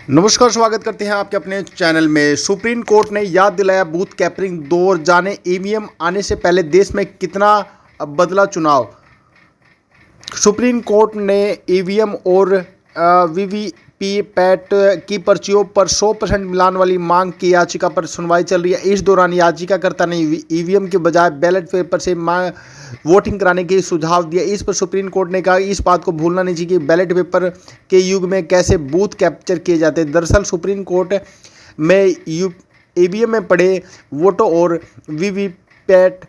नमस्कार, स्वागत करते हैं आपके अपने चैनल में। सुप्रीम कोर्ट ने याद दिलाया बूथ कैपरिंग दौर, जाने ईवीएम आने से पहले देश में कितना बदला चुनाव। सुप्रीम कोर्ट ने ईवीएम और वीवीपीपैट की पर्चियों पर 100% मिलान वाली मांग की याचिका पर सुनवाई चल रही है। इस दौरान याचिकाकर्ता ने ईवीएम के बजाय बैलेट पेपर से वोटिंग कराने के सुझाव दिया। इस पर सुप्रीम कोर्ट ने कहा इस बात को भूलना नहीं चाहिए कि बैलेट पेपर के युग में कैसे बूथ कैप्चर किए जाते हैं। दरअसल सुप्रीम कोर्ट में ईवीएम में पड़े वोटों और वीवीपैट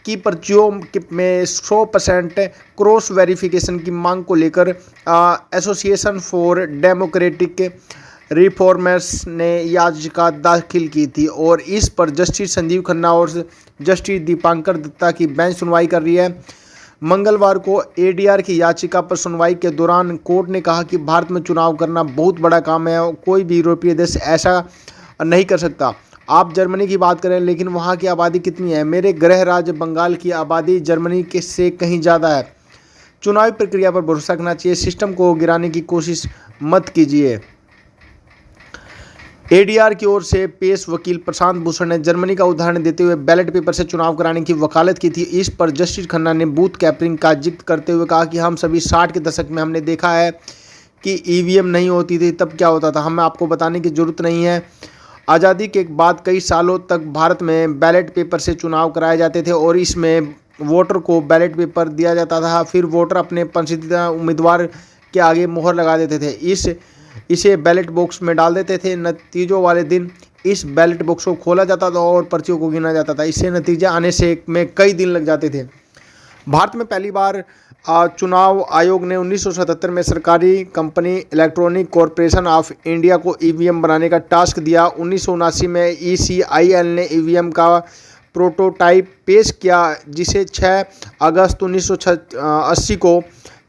की पर्चियों में 100% क्रॉस वेरिफिकेशन की मांग को लेकर एसोसिएशन फॉर डेमोक्रेटिक रिफॉर्मर्स ने याचिका दाखिल की थी और इस पर जस्टिस संजीव खन्ना और जस्टिस दीपांकर दत्ता की बेंच सुनवाई कर रही है। मंगलवार को एडीआर की याचिका पर सुनवाई के दौरान कोर्ट ने कहा कि भारत में चुनाव करना बहुत बड़ा काम है और कोई भी यूरोपीय देश ऐसा नहीं कर सकता। आप जर्मनी की बात करें, लेकिन वहाँ की आबादी कितनी है? मेरे गृह राज्य बंगाल की आबादी जर्मनी के से कहीं ज़्यादा है। चुनावी प्रक्रिया पर भरोसा रखना चाहिए, सिस्टम को गिराने की कोशिश मत कीजिए। एडीआर की ओर से पेश वकील प्रशांत भूषण ने जर्मनी का उदाहरण देते हुए बैलेट पेपर से चुनाव कराने की वकालत की थी। इस पर जस्टिस खन्ना ने बूथ कैपरिंग का जिक्र करते हुए कहा कि हम सभी 60 के दशक में हमने देखा है कि ईवीएम नहीं होती थी, तब क्या होता था, हमें आपको बताने की जरूरत नहीं है। आज़ादी के बाद कई सालों तक भारत में बैलेट पेपर से चुनाव कराए जाते थे और इसमें वोटर को बैलेट पेपर दिया जाता था। फिर वोटर अपने पसंदीदा उम्मीदवार के आगे मुहर लगा देते थे, इसे बैलेट बॉक्स में डाल देते थे। नतीजों वाले दिन इस बैलेट बॉक्स को खोला जाता था और पर्चियों को गिना जाता था। इससे नतीजे आने से में कई दिन लग जाते थे। भारत में पहली बार चुनाव आयोग ने 1977 में सरकारी company electronic corporation of India को ईवीएम बनाने का टास्क दिया। 1979 में ईसीआईएल ने ईवीएम का प्रोटोटाइप पेश किया, जिसे 6 अगस्त 1980 को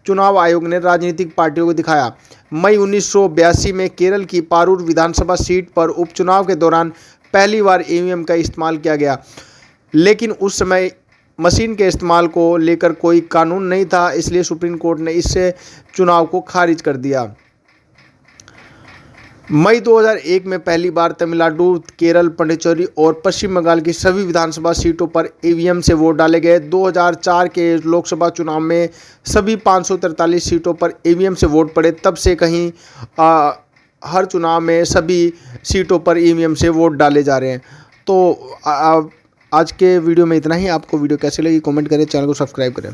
चुनाव आयोग ने राजनीतिक पार्टियों को दिखाया। मई 1982 में केरल की पारूर विधानसभा सीट पर उपचुनाव के दौरान पहली बार ईवीएम का इस्तेमाल किया गया, लेकिन उस समय मशीन के इस्तेमाल को लेकर कोई कानून नहीं था, इसलिए सुप्रीम कोर्ट ने इससे चुनाव को खारिज कर दिया। मई 2001 में पहली बार तमिलनाडु, केरल, पुडुचेरी और पश्चिम बंगाल की सभी विधानसभा सीटों पर ईवीएम से वोट डाले गए। 2004 के लोकसभा चुनाव में सभी 543 सीटों पर ईवीएम से वोट पड़े। तब से कहीं हर चुनाव में सभी सीटों पर ईवीएम से वोट डाले जा रहे हैं। तो आज के वीडियो में इतना ही। आपको वीडियो कैसे लगी कमेंट करें, चैनल को सब्सक्राइब करें।